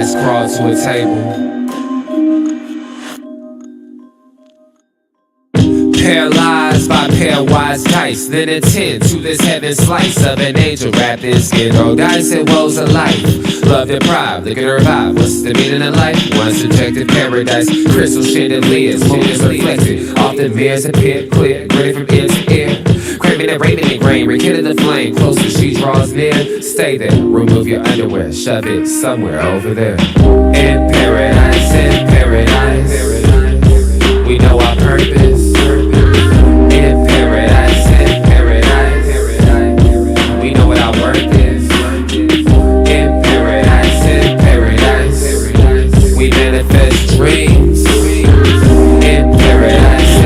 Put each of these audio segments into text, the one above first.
Mice crawl to a table. Paralyzed by pairwise dice, then attend to this heaven slice of an angel wrapped in skin. Roll dice and woes of life. Love deprived, looking to revive. What's the meaning of life? One subjective paradise. Crystal chandeliers, motives reflected. Often mirrors appear clear, grinning from ear to ear. Craving and raving and grain, rekindle the flame. Closer she draws near. Stay there, remove your underwear, shove it somewhere over there. In paradise, in paradise, we know our purpose. In paradise, we know what our worth is. In paradise, we manifest dreams. In paradise,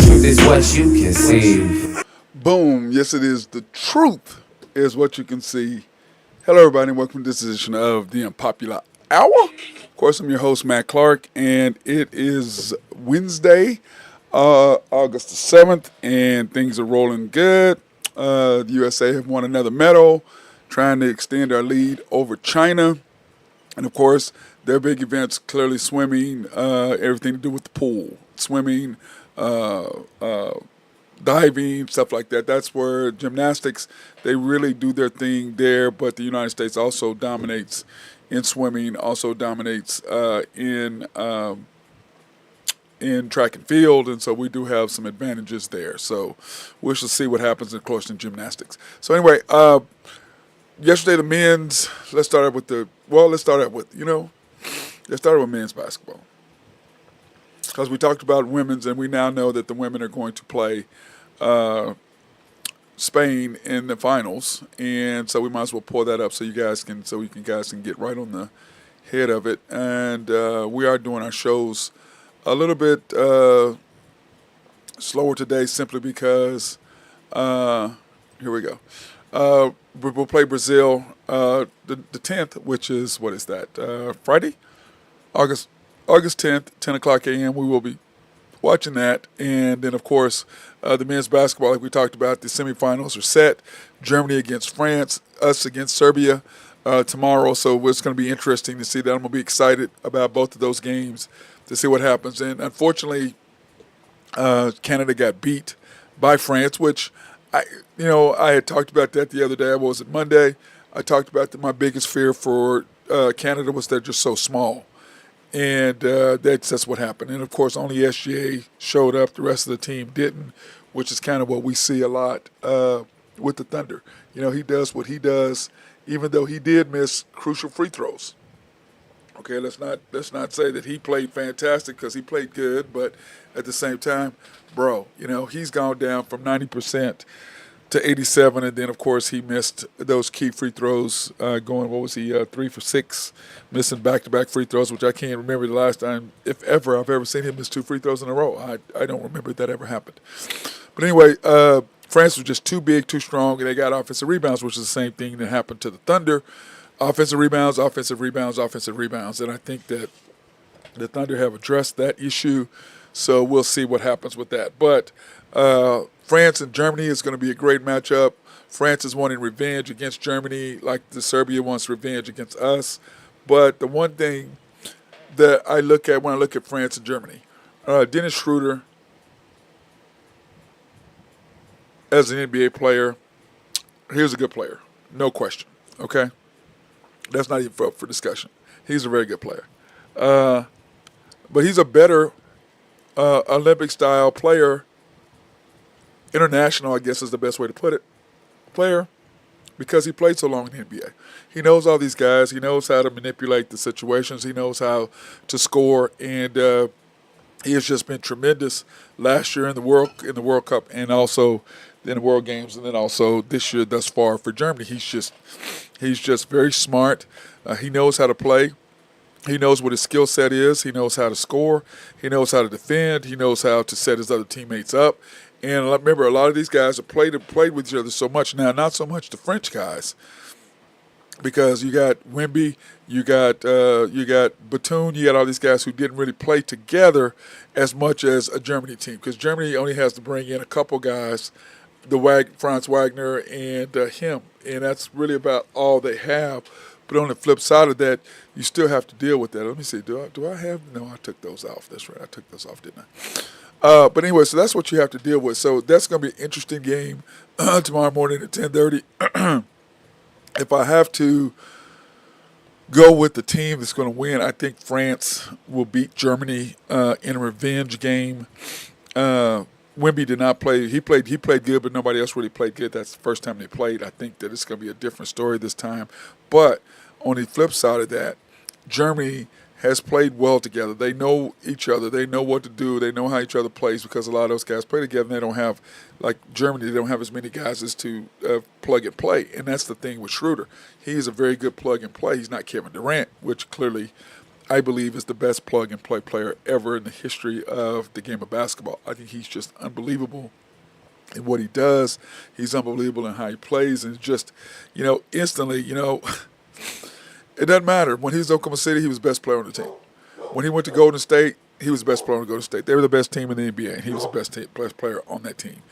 truth is what you conceive. Boom. Yes, it is. The truth is what you can see. Hello, everybody, and welcome to this edition of the Unpopular Hour. Of course, I'm your host, Matt Clark, and it is Wednesday, August the 7th, and things are rolling good. The USA have won another medal, trying to extend our lead over China. And, of course, their big events, clearly swimming, everything to do with the pool, swimming, diving, stuff like that. That's where gymnastics, they really do their thing there, but the United States also dominates in swimming, also dominates in track and field, and so we do have some advantages there. So we shall see what happens, of course, in gymnastics. So anyway, yesterday the men's, let's start out with men's basketball. Because we talked about women's, and we now know that the women are going to play Spain in the finals, and so we might as well pull that up so you guys can get right on the head of it. And we are doing our shows a little bit slower today, simply because here we go. We'll play Brazil the 10th, which is, what is that? Friday, August 10th, 10 o'clock a.m. We will be watching that. And then, of course, the men's basketball, like we talked about, the semifinals are set. Germany against France, us against Serbia tomorrow. So it's going to be interesting to see that. I'm going to be excited about both of those games to see what happens. And unfortunately, Canada got beat by France, which I had talked about that the other day. What was it, Monday? I talked about that my biggest fear for Canada was they're just so small. And that's what happened. And, of course, only SGA showed up. The rest of the team didn't, which is kind of what we see a lot with the Thunder. He does what he does, even though he did miss crucial free throws. Okay, let's not say that he played fantastic, because he played good, but at the same time, he's gone down from 90% to 87, and then, of course, he missed those key free throws, going, 3 for 6, missing back-to-back free throws, which I can't remember the last time, if ever, I've ever seen him miss 2 free throws in a row. I don't remember that ever happened. But anyway, France was just too big, too strong, and they got offensive rebounds, which is the same thing that happened to the Thunder. Offensive rebounds, and I think that the Thunder have addressed that issue, so we'll see what happens with that. But France and Germany is going to be a great matchup. France is wanting revenge against Germany, like the Serbia wants revenge against us. But the one thing that I look at when I look at France and Germany, Dennis Schroeder, as an NBA player, he's a good player, no question, okay? That's not even up for discussion. He's a very good player. But he's a better Olympic-style player, international, I guess is the best way to put it, player, because he played so long in the NBA. He knows all these guys. He knows how to manipulate the situations. He knows how to score, and he has just been tremendous last year in the World Cup, and also in the World Games, and then also this year thus far for Germany. He's just very smart. He knows how to play. He knows what his skill set is. He knows how to score. He knows how to defend. He knows how to set his other teammates up. And remember, a lot of these guys have played with each other so much now. Not so much the French guys, because you got Wemby, you got Batum, you got all these guys who didn't really play together as much as a Germany team, because Germany only has to bring in a couple guys, Franz Wagner and him, and that's really about all they have. But on the flip side of that, you still have to deal with that. Let me see. Do I have? No, I took those off. That's right. I took those off, didn't I? But anyway, so that's what you have to deal with. So that's going to be an interesting game tomorrow morning at 10:30. If I have to go with the team that's going to win, I think France will beat Germany in a revenge game. Wemby did not play. He played good, but nobody else really played good. That's the first time they played. I think that it's going to be a different story this time. But on the flip side of that, Germany has played well together. They know each other. They know what to do. They know how each other plays because a lot of those guys play together. And they don't have, like Germany, they don't have as many guys as to plug and play. And that's the thing with Schroeder. He's a very good plug and play. He's not Kevin Durant, which clearly I believe is the best plug and play player ever in the history of the game of basketball. I think he's just unbelievable in what he does. He's unbelievable in how he plays. And just, instantly, it doesn't matter. When he was in Oklahoma City, he was the best player on the team. When he went to Golden State, he was the best player on Golden State. They were the best team in the NBA, and he was the best player on that team.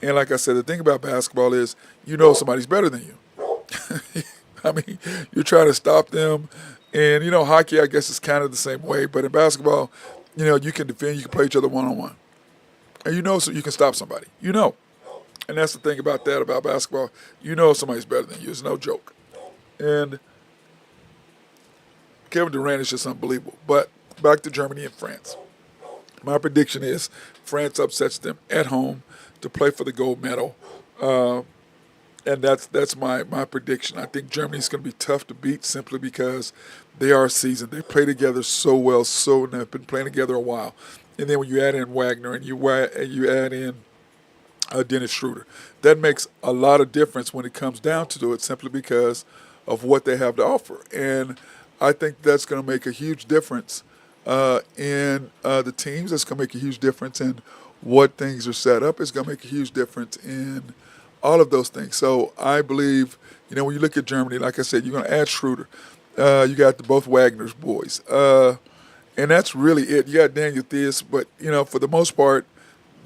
And like I said, the thing about basketball is somebody's better than you. I mean, you're trying to stop them. And, hockey, I guess, is kind of the same way. But in basketball, you can defend, you can play each other one-on-one. And so you can stop somebody. And that's the thing about basketball. Somebody's better than you. It's no joke. And Kevin Durant is just unbelievable. But back to Germany and France. My prediction is France upsets them at home to play for the gold medal. And that's my prediction. I think Germany's going to be tough to beat simply because they are seasoned. They play together so well, and they've been playing together a while. And then when you add in Wagner and you add in Dennis Schroeder, that makes a lot of difference when it comes down to it simply because of what they have to offer. And I think that's going to make a huge difference in the teams. That's going to make a huge difference in what things are set up. It's going to make a huge difference in all of those things. So I believe, when you look at Germany, like I said, you're going to add Schroeder. You got both Wagner's boys. And that's really it. You got Daniel Theus, but, for the most part,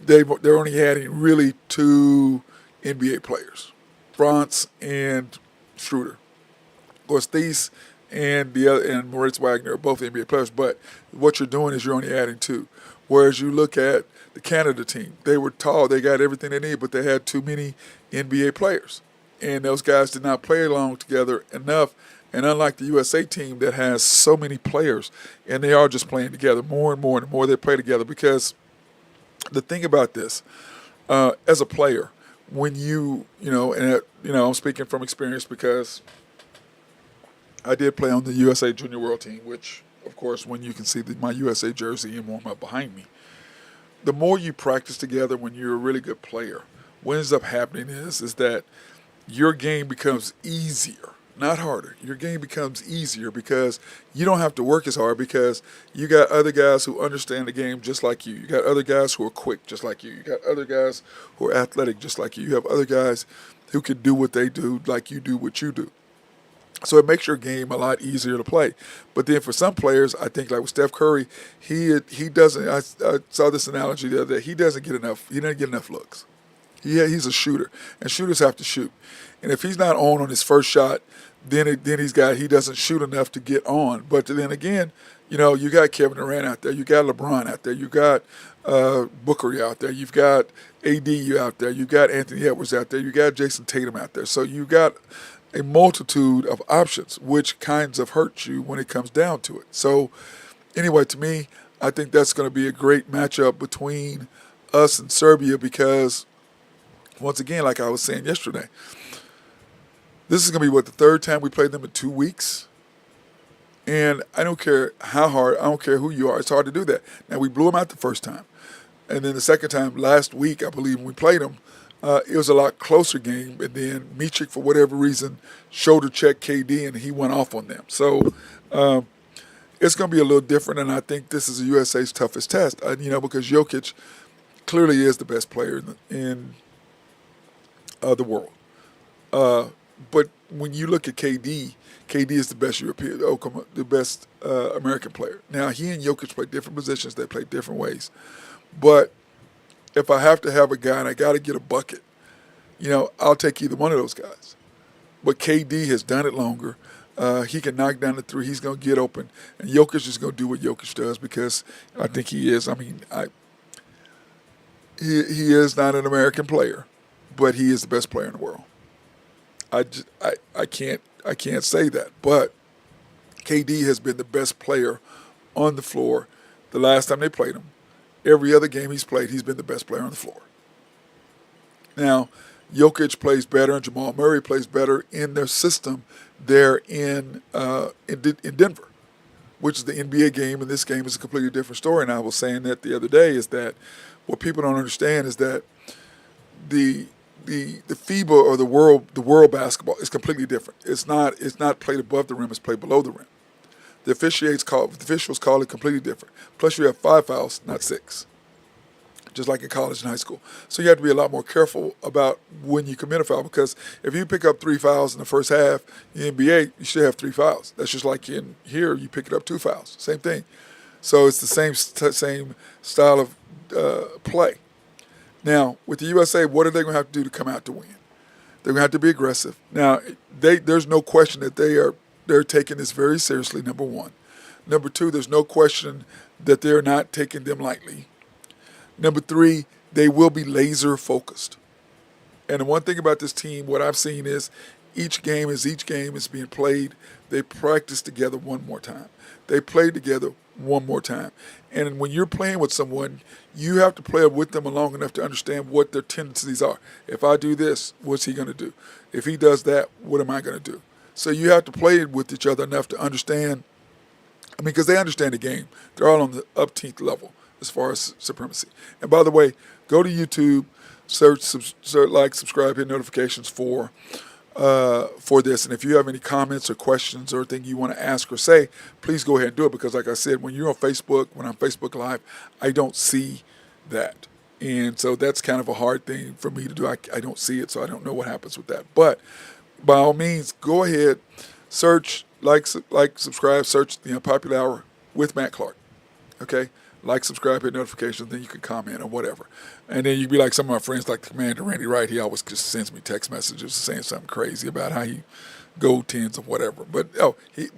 they're only adding really two NBA players, France and Schroeder. Of course, Theis and Moritz Wagner are both NBA players, but what you're doing is you're only adding two. Whereas you look at the Canada team, they were tall, they got everything they need, but they had too many NBA players. And those guys did not play along together enough. And unlike the USA team that has so many players, and they are just playing together more and more and more, they play together. Because the thing about this, as a player, when I'm speaking from experience because I did play on the USA Junior World Team, which, of course, when you can see my USA jersey and warm up behind me, the more you practice together when you're a really good player, what ends up happening is that your game becomes easier, not harder. Your game becomes easier because you don't have to work as hard because you got other guys who understand the game just like you. You got other guys who are quick just like you. You got other guys who are athletic just like you. You have other guys who can do what they do like you do what you do. So it makes your game a lot easier to play. But then for some players, I think like with Steph Curry, he doesn't. I saw this analogy the other day. He doesn't get enough. He doesn't get enough looks. He's a shooter, and shooters have to shoot. And if he's not on his first shot, then he doesn't shoot enough to get on. But then again, you got Kevin Durant out there, you got LeBron out there, you got Booker out there, you've got AD out there, you got Anthony Edwards out there, you got Jason Tatum out there. So you got a multitude of options, which kinds of hurt you when it comes down to it. So anyway, to me, I think that's going to be a great matchup between us and Serbia because, once again, like I was saying yesterday, this is going to be, the third time we played them in 2 weeks? And I don't care how hard, I don't care who you are, it's hard to do that. Now, we blew them out the first time. And then the second time, last week, I believe, when we played them, it was a lot closer game, and then Michik, for whatever reason, shoulder checked KD, and he went off on them. So it's going to be a little different, and I think this is the USA's toughest test, because Jokic clearly is the best player in the world. But when you look at KD is the best the best American player. Now, he and Jokic play different positions. They play different ways. But if I have to have a guy and I got to get a bucket, I'll take either one of those guys. But KD has done it longer. He can knock down the three. He's going to get open. And Jokic is going to do what Jokic does because I think he is. I mean, he is not an American player, but he is the best player in the world. I can't say that. But KD has been the best player on the floor the last time they played him. Every other game he's played, he's been the best player on the floor. Now, Jokic plays better and Jamal Murray plays better in their system there in Denver, which is the NBA game, and this game is a completely different story. And I was saying that the other day is that what people don't understand is that the FIBA or the world basketball is completely different. It's not played above the rim, it's played below the rim. The officials call it completely different. Plus you have 5 fouls, not 6. Just like in college and high school. So you have to be a lot more careful about when you commit a foul because if you pick up 3 fouls in the first half, in the NBA, you should have 3 fouls. That's just like in here, you pick it up 2 fouls. Same thing. So it's the same style of play. Now, with the USA, what are they going to have to do to come out to win? They're going to have to be aggressive. Now, there's no question that they're taking this very seriously, number one. Number two, there's no question that they're not taking them lightly. Number three, they will be laser focused. And the one thing about this team, what I've seen is each game is being played, they practice together one more time. They play together one more time. And when you're playing with someone, you have to play with them long enough to understand what their tendencies are. If I do this, what's he going to do? If he does that, what am I going to do? So you have to play with each other enough to understand. I mean, because they understand the game. They're all on the upteenth level as far as supremacy. And by the way, go to YouTube, search, like, subscribe, hit notifications for this. And if you have any comments or questions or anything you want to ask or say, please go ahead and do it. Because like I said, when you're on Facebook, when I'm Facebook Live, I don't see that. And so that's kind of a hard thing for me to do. I don't see it, so I don't know what happens with that. But by all means, go ahead, search, like, subscribe, search the Unpopular Hour with Matt Clark. Okay? Like, subscribe, hit notifications, then you can comment or whatever. And then you'd be like some of my friends, like the Commander Randy Wright. He always just sends me text messages saying something crazy about how he goaltends or whatever. But,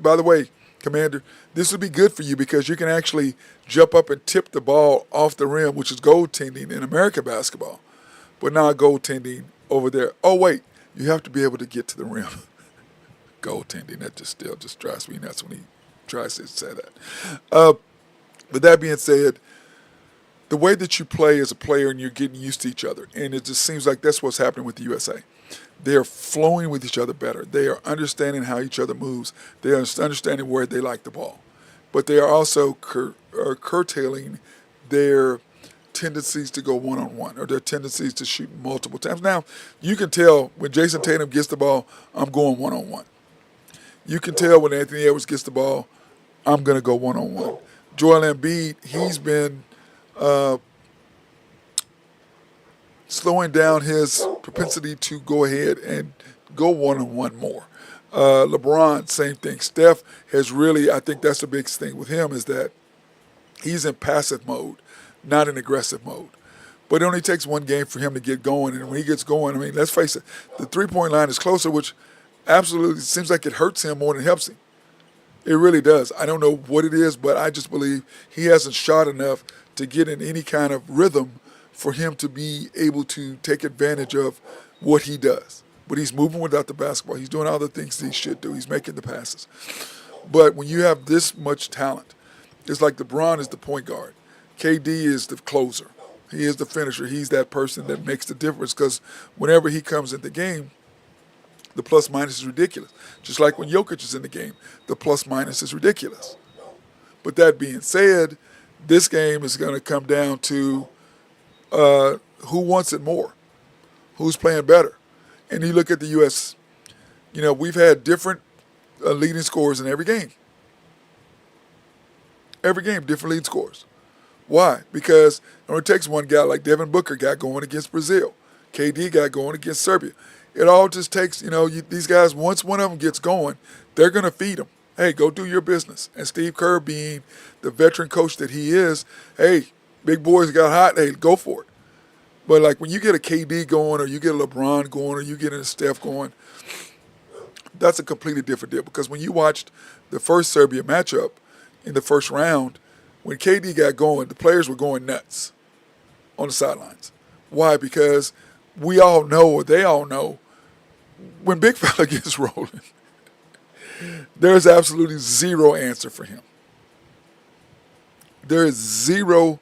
by the way, Commander, this would be good for you because you can actually jump up and tip the ball off the rim, which is goaltending in American basketball, but not goaltending over there. Oh, wait, you have to be able to get to the rim. Goaltending, that still drives me nuts when he tries to say that. But that being said, the way that you play as a player and you're getting used to each other, and it just seems like that's what's happening with the USA. They are flowing with each other better. They are understanding how each other moves. They are understanding where they like the ball. But they are also curtailing their tendencies to go one-on-one or their tendencies to shoot multiple times. Now, you can tell when Jason Tatum gets the ball, I'm going one-on-one. You can tell when Anthony Edwards gets the ball, I'm going to go one-on-one. Joel Embiid, he's been slowing down his propensity to go ahead and go one-on-one more. LeBron, same thing. Steph has really, I think that's the biggest thing with him is that he's in passive mode, not in aggressive mode. But it only takes one game for him to get going, and when he gets going, I mean, let's face it, the three-point line is closer, which absolutely seems like it hurts him more than it helps him. It really does. I don't know what it is, but I just believe he hasn't shot enough to get in any kind of rhythm for him to be able to take advantage of what he does. But he's moving without the basketball. He's doing all the things he should do. He's making the passes. But when you have this much talent, it's like LeBron is the point guard. KD is the closer. He is the finisher. He's that person that makes the difference because whenever he comes in the game, the plus-minus is ridiculous. Just like when Jokic is in the game, the plus-minus is ridiculous. But that being said, this game is going to come down to who wants it more, who's playing better. And you look at the U.S., we've had different leading scorers in every game. Every game, different leading scorers. Why? Because it only takes one guy like Devin Booker got going against Brazil. KD got going against Serbia. It all just takes, these guys, once one of them gets going, they're going to feed them. Hey, go do your business. And Steve Kerr being the veteran coach that he is, hey, big boys got hot, hey, go for it. But like when you get a KD going or you get a LeBron going or you get a Steph going, That's a completely different deal because when you watched the first Serbia matchup in the first round, when KD got going, the players were going nuts on the sidelines. Why? Because we all know, or they all know, when big fella gets rolling, there's absolutely zero answer for him. There is zero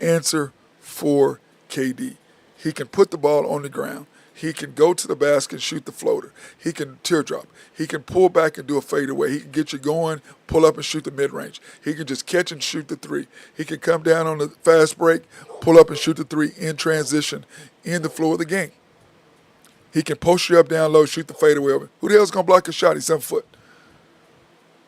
answer for KD. He can put the ball on the ground. He can go to the basket and shoot the floater. He can teardrop. He can pull back and do a fadeaway. He can get you going, pull up and shoot the mid-range. He can just catch and shoot the three. He can come down on the fast break, pull up and shoot the three in transition in the flow of the game. He can post you up down low, shoot the fadeaway over. Who the hell's going to block his shot? He's 7 foot.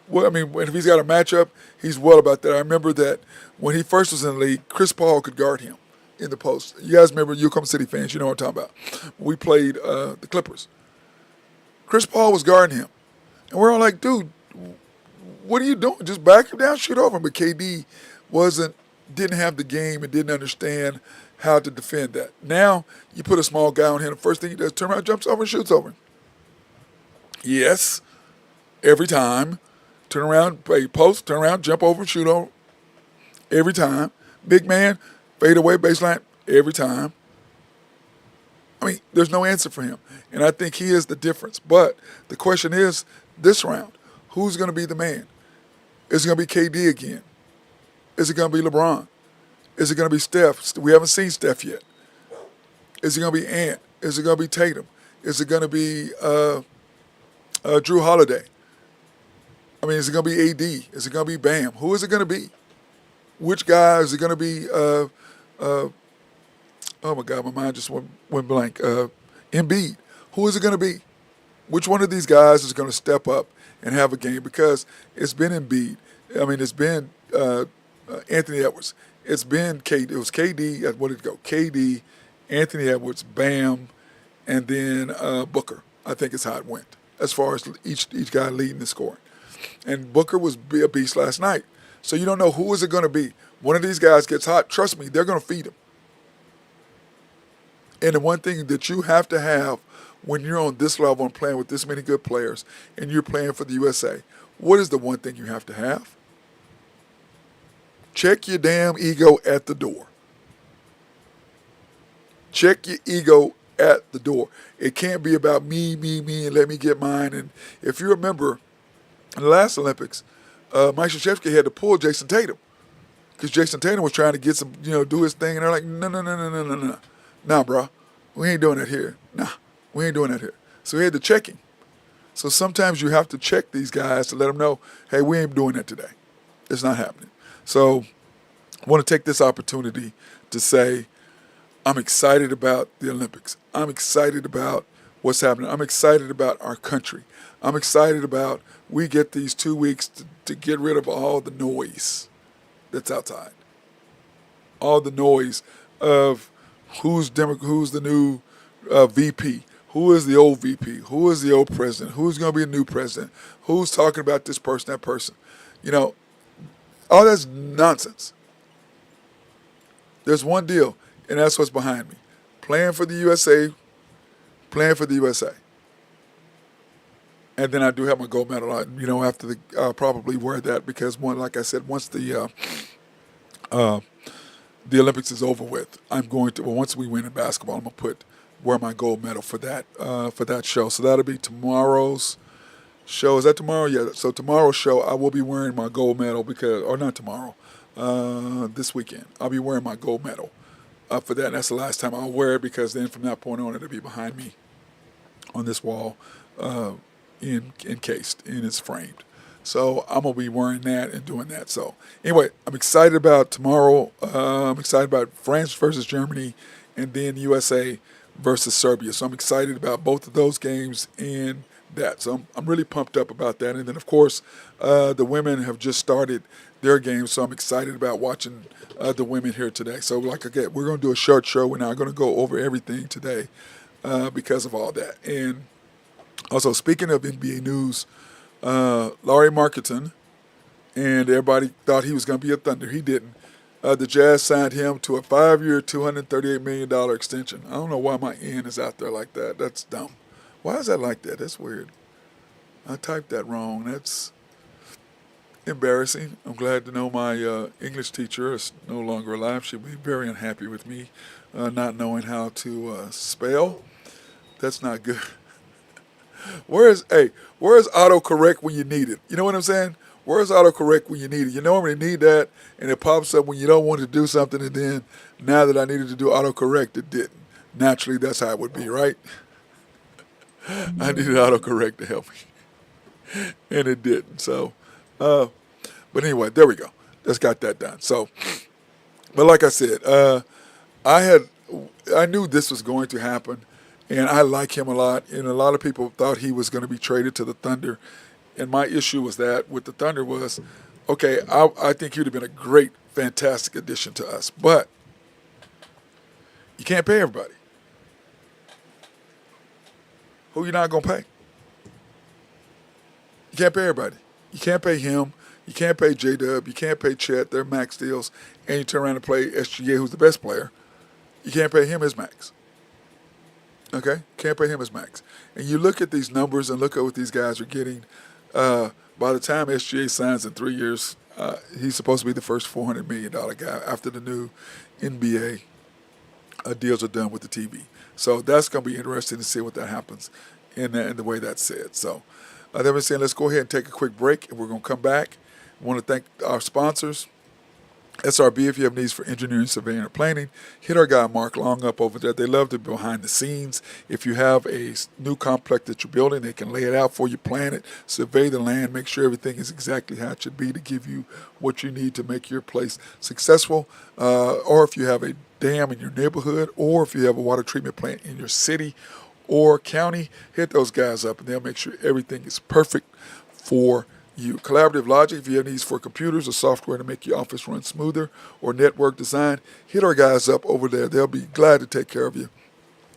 Well, I mean, if he's got a matchup, he's well about that. I remember that when he first was in the league, Chris Paul could guard him in the post. You guys remember, you Oklahoma City fans, you know what I'm talking about. We played the Clippers. Chris Paul was guarding him. And we're all like, dude, what are you doing? Just back him down, shoot over him. But KD didn't have the game and didn't understand how to defend that. Now, you put a small guy on him, the first thing he does, turn around, jumps over and shoots over him. Yes, every time. Turn around, play post, turn around, jump over, shoot over. Every time. Big man, fade away, baseline, every time. I mean, there's no answer for him. And I think he is the difference. But the question is, this round, who's going to be the man? Is it going to be KD again? Is it going to be LeBron? Is it going to be Steph? We haven't seen Steph yet. Is it going to be Ant? Is it going to be Tatum? Is it going to be Drew Holiday? I mean, is it going to be AD? Is it going to be Bam? Who is it going to be? Which guy is it going to be? Oh my God, my mind just went blank. Embiid. Who is it going to be? Which one of these guys is going to step up and have a game? Because it's been Embiid. I mean, it's been Anthony Edwards. It's been KD. It was KD. What did it go? KD, Anthony Edwards, Bam, and then Booker. I think is how it went as far as each guy leading the scoring. And Booker was a beast last night. So you don't know who is it going to be. One of these guys gets hot. Trust me, they're going to feed him. And the one thing that you have to have when you're on this level and playing with this many good players and you're playing for the USA, what is the one thing you have to have? Check your damn ego at the door. Check your ego at the door. It can't be about me, and let me get mine. And if you remember, in the last Olympics, Mike Krzyzewski had to pull Jason Tatum because Jason Tatum was trying to get some, do his thing. And they're like, no. Nah, bro, we ain't doing that here. Nah, we ain't doing that here. So he had to check him. So sometimes you have to check these guys to let them know, hey, we ain't doing that today. It's not happening. So I want to take this opportunity to say I'm excited about the Olympics. I'm excited about what's happening. I'm excited about our country. I'm excited about we get these 2 weeks to get rid of all the noise that's outside. All the noise of who's the new VP, who is the old VP, who is the old president, who's going to be a new president, who's talking about this person, that person. All that's nonsense. There's one deal, and that's what's behind me. Playing for the USA, playing for the USA. And then I do have my gold medal. After I'll probably wear that because like I said, once the Olympics is over with, once we win in basketball, I'm gonna wear my gold medal for that show. So that'll be tomorrow's show. Is that tomorrow? Yeah. So tomorrow's show, I will be wearing my gold medal not tomorrow, this weekend. I'll be wearing my gold medal for that. And that's the last time I'll wear it because then from that point on, it'll be behind me on this wall. Encased and it's framed. So I'm going to be wearing that and doing that. So anyway, I'm excited about tomorrow. I'm excited about France versus Germany and then USA versus Serbia. So I'm excited about both of those games and that. So I'm really pumped up about that. And then, of course, the women have just started their games. So I'm excited about watching the women here today. So like again, we're going to do a short show. We're not going to go over everything today because of all that. And also, speaking of NBA news, Lauri Markkanen, and everybody thought he was going to be a Thunder. He didn't. The Jazz signed him to a 5-year, $238 million extension. I don't know why my N is out there like that. That's dumb. Why is that like that? That's weird. I typed that wrong. That's embarrassing. I'm glad to know my English teacher is no longer alive. She'll be very unhappy with me not knowing how to spell. That's not good. Where's autocorrect when you need it? You know what I'm saying? Where's autocorrect when you need it? You normally need that, and it pops up when you don't want to do something, and then now that I needed to do autocorrect, it didn't. Naturally, that's how it would be, right? I needed autocorrect to help me, and it didn't. So, but anyway, there we go. Just got that done. So, but like I said, I had I knew this was going to happen, and I like him a lot. And a lot of people thought he was going to be traded to the Thunder. And my issue was that with the Thunder was, okay, I think he would have been a great, fantastic addition to us, but you can't pay everybody. Who you not going to pay? You can't pay everybody. You can't pay him. You can't pay J-Dub. You can't pay Chet. They're max deals. And you turn around and play SGA, who's the best player. You can't pay him his max. Okay? Can't pay him his max. And you look at these numbers and look at what these guys are getting. By the time SGA signs in 3 years, he's supposed to be the first $400 million guy after the new NBA deals are done with the TV. So that's going to be interesting to see what that happens in the way that's said. So that being said, let's go ahead and take a quick break, and we're going to come back. I want to thank our sponsors. SRB, if you have needs for engineering, surveying, or planning, hit our guy Mark Long up over there. They love to be behind the scenes. If you have a new complex that you're building, they can lay it out for you, plan it, survey the land, make sure everything is exactly how it should be to give you what you need to make your place successful. Or if you have a dam in your neighborhood, or if you have a water treatment plant in your city or county, hit those guys up and they'll make sure everything is perfect for you. Collaborative Logic, if you have needs for computers or software to make your office run smoother, or network design, hit our guys up over there. They'll be glad to take care of you.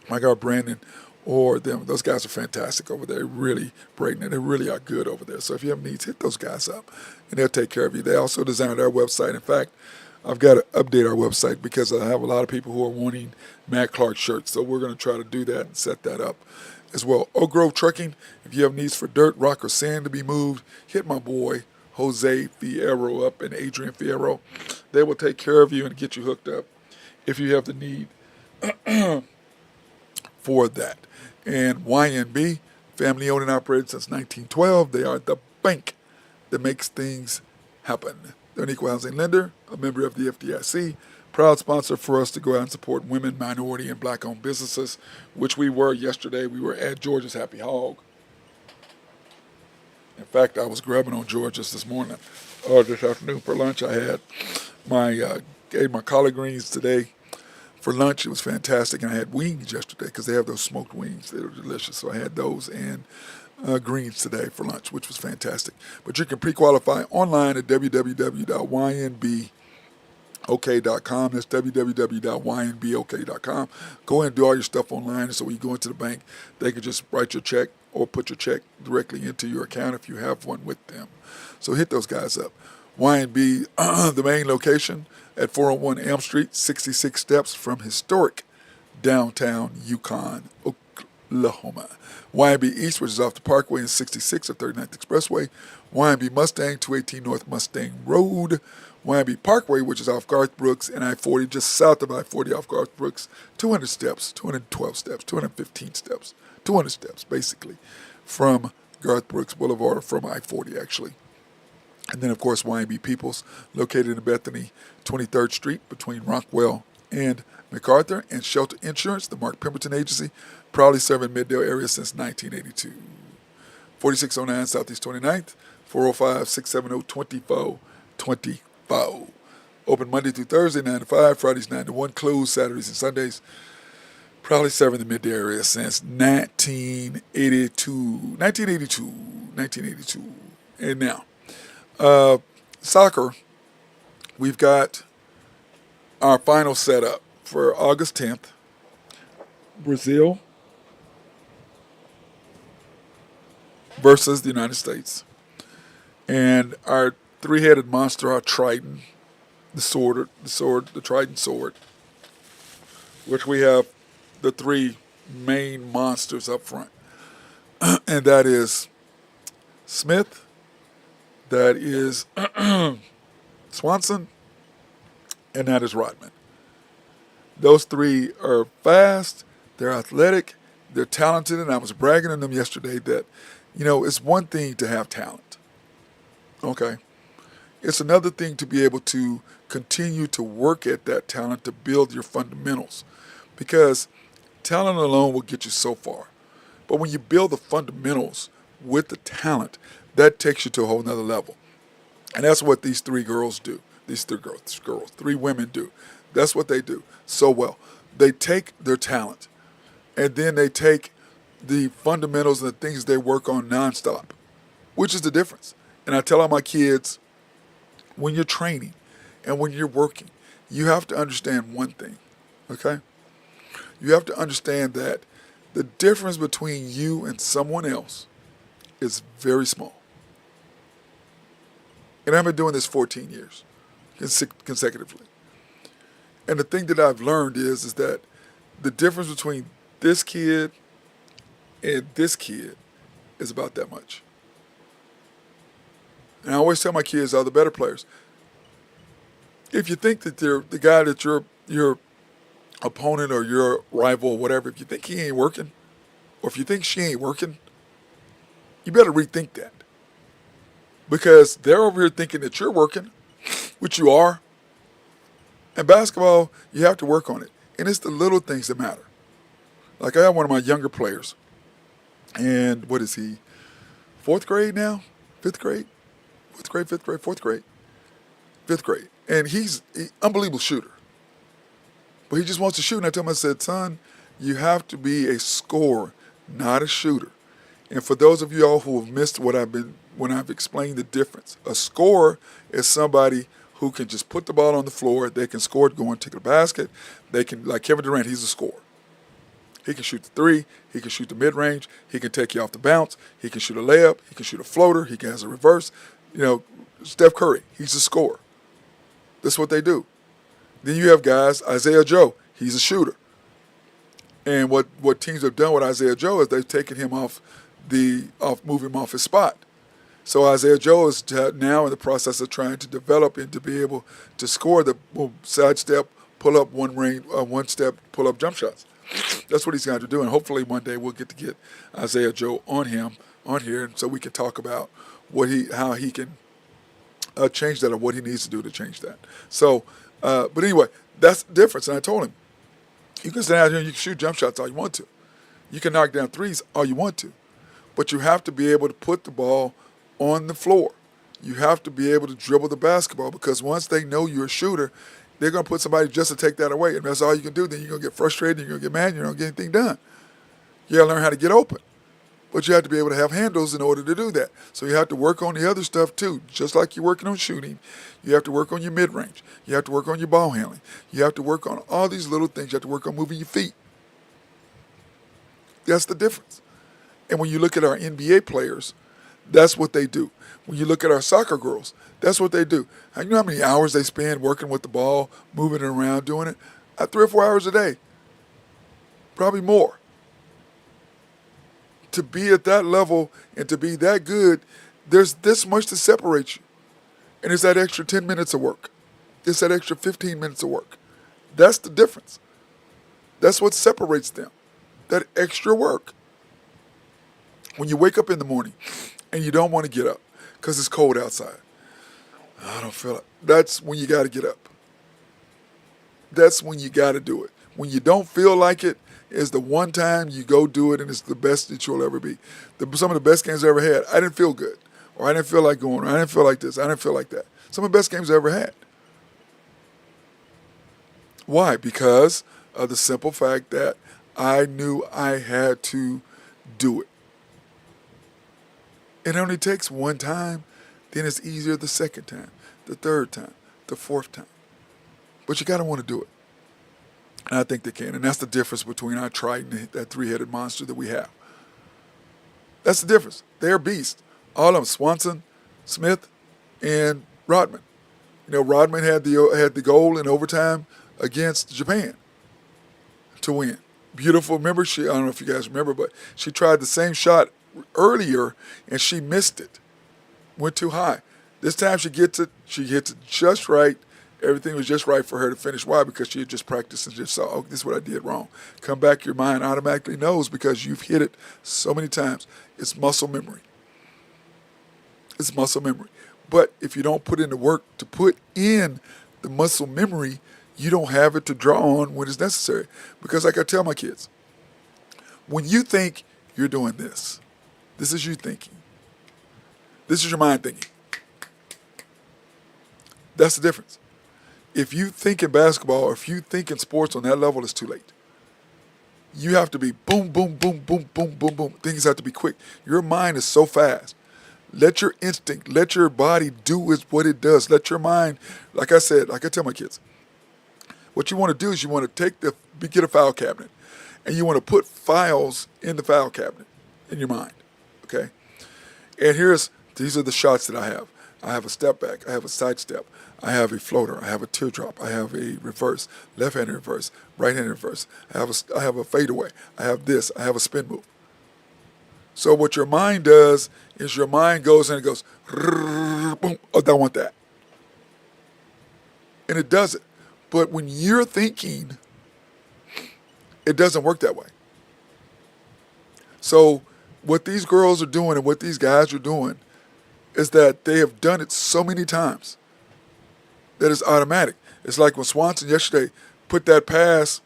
Like our Brandon or them. Those guys are fantastic over there. Really, Brayden, they really are good over there. So if you have needs, hit those guys up and they'll take care of you. They also designed our website. In fact, I've got to update our website because I have a lot of people who are wanting Matt Clark shirts. So we're going to try to do that and set that up as well. Oak Grove Trucking, if you have needs for dirt, rock, or sand to be moved, hit my boy Jose Fierro up and Adrian Fierro. They will take care of you and get you hooked up if you have the need for that. And YNB, family owned and operated since 1912. They are the bank that makes things happen. They're an equal housing lender, a member of the FDIC, proud sponsor for us to go out and support women, minority, and black-owned businesses, which we were yesterday. We were at George's Happy Hog. In fact, I was grubbing on George's this morning, or this afternoon for lunch. I had ate my collard greens today for lunch. It was fantastic, and I had wings yesterday because they have those smoked wings. They were delicious, so I had those and greens today for lunch, which was fantastic. But you can pre-qualify online at www.ynbok.com. That's www.ynbok.com. Go ahead and do all your stuff online, so when you go into the bank, they can just write your check or put your check directly into your account if you have one with them. So hit those guys up. YNB, the main location at 401 Elm Street, 66 steps from historic downtown Yukon, Oklahoma. YNB East, which is off the Parkway and 66 of 39th Expressway. YNB Mustang, 218 North Mustang Road. YNB Parkway, which is off Garth Brooks and I-40, just south of I-40 off Garth Brooks. 200 steps, 212 steps, 215 steps, 200 steps, basically, from Garth Brooks Boulevard, from I-40, actually. And then, of course, YNB Peoples, located in Bethany, 23rd Street, between Rockwell and MacArthur, and Shelter Insurance, the Mark Pemberton Agency, proudly serving Middale area since 1982. 4609 Southeast 29th, 405-670-2424. Open Monday through Thursday, 9 to 5, Fridays 9 to 1, closed Saturdays and Sundays. Proudly serving the Middale area since 1982. And now, soccer, we've got our final setup for August 10th. Brazil versus the United States. And our three-headed monster, our Trident, the Trident sword, which we have the three main monsters up front. And that is Smith, that is Swanson, and that is Rodman. Those three are fast, they're athletic, they're talented, and I was bragging on them yesterday that, it's one thing to have talent. Okay. It's another thing to be able to continue to work at that talent to build your fundamentals. Because talent alone will get you so far. But when you build the fundamentals with the talent, that takes you to a whole nother level. And that's what these three girls do. These three women do. That's what they do so well. They take their talent and then they take the fundamentals and the things they work on nonstop, which is the difference. And I tell all my kids, when you're training and when you're working, you have to understand one thing, okay? You have to understand that the difference between you and someone else is very small. And I've been doing this 14 years consecutively. And the thing that I've learned is that the difference between this kid and this kid is about that much. And I always tell my kids are the better players. If you think that they're the guy that your opponent or your rival or whatever, if you think he ain't working, or if you think she ain't working, you better rethink that. Because they're over here thinking that you're working, which you are. And basketball, you have to work on it. And it's the little things that matter. Like I have one of my younger players. And what is he? Fourth grade now? Fifth grade? Fourth grade. Fifth grade. And he's an unbelievable shooter. But he just wants to shoot. And I told him, I said, son, you have to be a scorer, not a shooter. And for those of you all who have missed when I've explained the difference, a scorer is somebody who can just put the ball on the floor. They can score it going to the basket. They can, like Kevin Durant, he's a scorer. He can shoot the three. He can shoot the mid-range. He can take you off the bounce. He can shoot a layup. He can shoot a floater. He has a reverse. Steph Curry, he's a scorer. That's what they do. Then you have guys, Isaiah Joe, he's a shooter. And what teams have done with Isaiah Joe is they've taken him moving him off his spot. So Isaiah Joe is now in the process of trying to develop and to be able to score the sidestep, pull up one step, pull up jump shots. That's what he's going to do, and hopefully one day we'll get Isaiah Joe on here, and so we can talk about how he can change that or what he needs to do to change that. So, but anyway, that's the difference. And I told him, you can stand out here and you can shoot jump shots all you want to. You can knock down threes all you want to. But you have to be able to put the ball on the floor. You have to be able to dribble the basketball because once they know you're a shooter, they're going to put somebody just to take that away. And that's all you can do. Then you're going to get frustrated. You're going to get mad. You're not going to get anything done. You got to learn how to get open. But you have to be able to have handles in order to do that. So you have to work on the other stuff too. Just like you're working on shooting, you have to work on your mid-range. You have to work on your ball handling. You have to work on all these little things. You have to work on moving your feet. That's the difference. And when you look at our NBA players, that's what they do. When you look at our soccer girls, that's what they do. And you know how many hours they spend working with the ball, moving it around, doing it? 3 or 4 hours a day. Probably more. To be at that level and to be that good, there's this much to separate you. And it's that extra 10 minutes of work. It's that extra 15 minutes of work. That's the difference. That's what separates them. That extra work. When you wake up in the morning and you don't want to get up because it's cold outside. I don't feel it. That's when you got to get up. That's when you got to do it. When you don't feel like it, is the one time you go do it, and it's the best that you'll ever be. Some of the best games I ever had, I didn't feel good, or I didn't feel like going, or I didn't feel like this, I didn't feel like that. Some of the best games I ever had. Why? Because of the simple fact that I knew I had to do it. It only takes one time, then it's easier the second time, the third time, the fourth time. But you got to want to do it. And I think they can. And that's the difference between our Triton, that three-headed monster that we have. That's the difference. They're beasts. All of them, Swanson, Smith, and Rodman. Rodman had the goal in overtime against Japan to win. Beautiful. Remember, I don't know if you guys remember, but she tried the same shot earlier and she missed it, went too high. This time she hits it just right. Everything was just right for her to finish. Why? Because she had just practiced and just saw, oh, this is what I did wrong. Come back, your mind automatically knows because you've hit it so many times. It's muscle memory. It's muscle memory. But if you don't put in the work to put in the muscle memory, you don't have it to draw on when it's necessary. Because like I tell my kids, when you think you're doing this is you thinking. This is your mind thinking. That's the difference. If you think in basketball or if you think in sports on that level, it's too late. You have to be boom, boom, boom, boom, boom, boom, boom. Things have to be quick. Your mind is so fast. Let your instinct, let your body do what it does. Let your mind, like I said, like I tell my kids, what you want to do is you want to get a file cabinet and you want to put files in the file cabinet in your mind, okay? And these are the shots that I have. I have a step back, I have a side step, I have a floater, I have a teardrop, I have a reverse, left-handed reverse, right-handed reverse, I have a fadeaway, I have this, I have a spin move. So what your mind does is your mind goes and it goes, boom, oh, I want that. And it does it. But when you're thinking, it doesn't work that way. So what these girls are doing and what these guys are doing is that they have done it so many times that it's automatic. It's like when Swanson yesterday put that pass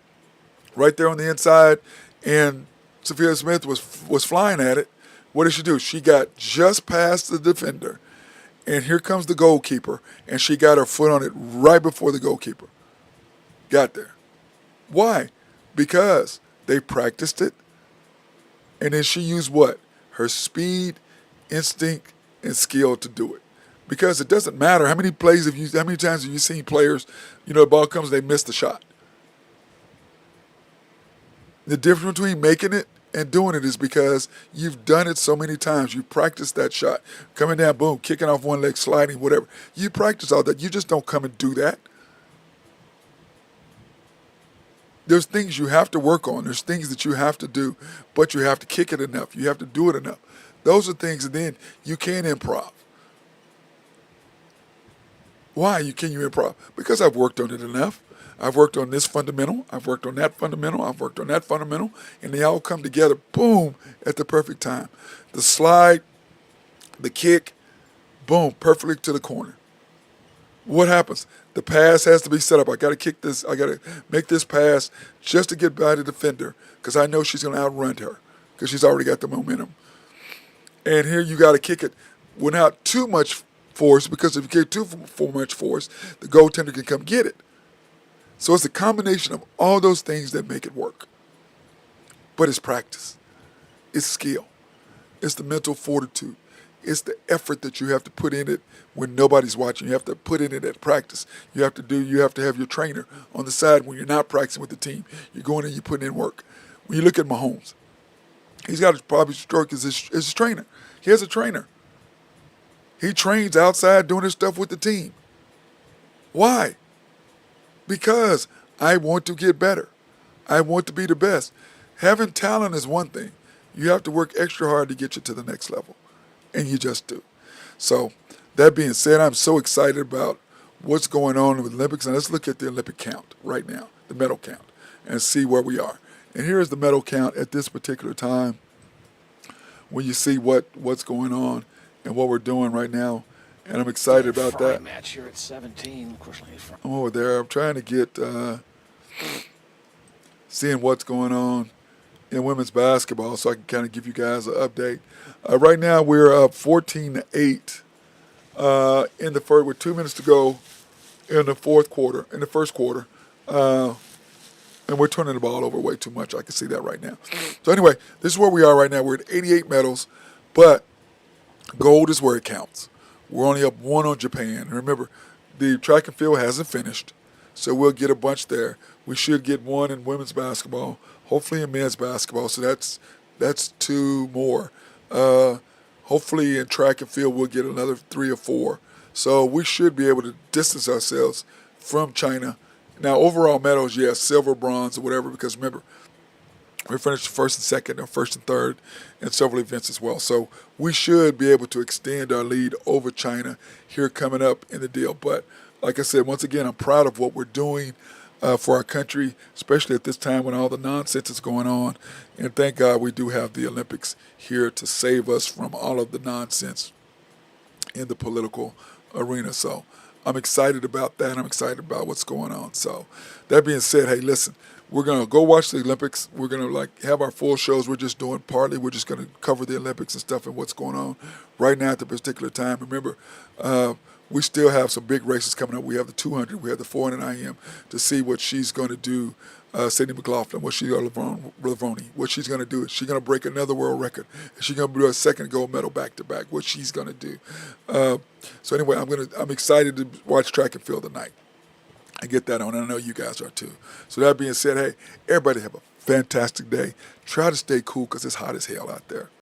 right there on the inside and Sophia Smith was flying at it. What did she do? She got just past the defender, and here comes the goalkeeper, and she got her foot on it right before the goalkeeper got there. Why? Because they practiced it, and then she used what? Her speed, instinct, and skill to do it. Because it doesn't matter how many times have you seen players, the ball comes, they miss the shot. The difference between making it and doing it is because you've done it so many times. You practiced that shot. Coming down, boom, kicking off one leg, sliding, whatever. You practice all that. You just don't come and do that. There's things you have to work on. There's things that you have to do, but you have to kick it enough. You have to do it enough. Those are things, and then you can improv. Why can you improv? Because I've worked on it enough. I've worked on this fundamental. I've worked on that fundamental. I've worked on that fundamental. And they all come together, boom, at the perfect time. The slide, the kick, boom, perfectly to the corner. What happens? The pass has to be set up. I got to kick this. I got to make this pass just to get by the defender because I know she's going to outrun her because she's already got the momentum. And here you got to kick it without too much force because if you get too much force, the goaltender can come get it. So it's a combination of all those things that make it work. But it's practice. It's skill. It's the mental fortitude. It's the effort that you have to put in it when nobody's watching. You have to put in it at practice. You have to have your trainer on the side when you're not practicing with the team. You're going in, you're putting in work. When you look at Mahomes, he's got probably stroke as his trainer. He has a trainer. He trains outside doing his stuff with the team. Why? Because I want to get better. I want to be the best. Having talent is one thing. You have to work extra hard to get you to the next level. And you just do. So, that being said, I'm so excited about what's going on with the Olympics. And let's look at the Olympic count right now, the medal count, and see where we are. And here's the medal count at this particular time when you see what's going on and what we're doing right now. And I'm excited about that. Match here at 17. Of course, I'm over there. I'm trying to get seeing what's going on in women's basketball so I can kind of give you guys an update. Right now, we're up 14-8 in the first, with 2 minutes to go in the first quarter. And we're turning the ball over way too much. I can see that right now. So anyway, this is where we are right now. We're at 88 medals, but gold is where it counts. We're only up one on Japan. And remember, the track and field hasn't finished, so we'll get a bunch there. We should get one in women's basketball, hopefully in men's basketball. So that's two more. Hopefully in track and field we'll get another 3 or 4. So we should be able to distance ourselves from China. Now, overall medals, yes, silver, bronze, or whatever, because remember, We finished first and second, and first and third, in several events as well. So we should be able to extend our lead over China here coming up in the deal. But like I said, once again, I'm proud of what we're doing for our country, especially at this time when all the nonsense is going on. And thank God we do have the Olympics here to save us from all of the nonsense in the political arena. So I'm excited about that. I'm excited about what's going on. So that being said, hey, listen, we're going to go watch the Olympics. We're going to have our full shows. We're just doing partly. We're just going to cover the Olympics and stuff and what's going on right now at the particular time. Remember, we still have some big races coming up. We have the 200. We have the 400 IM to see what she's going to do. Sydney McLaughlin, what she's going to do. Is she going to break another world record? Is she going to do a second gold medal back to back? What she's going to do. So anyway, I'm excited to watch track and field tonight. I get that on, and I know you guys are too. So that being said, hey, everybody have a fantastic day. Try to stay cool because it's hot as hell out there.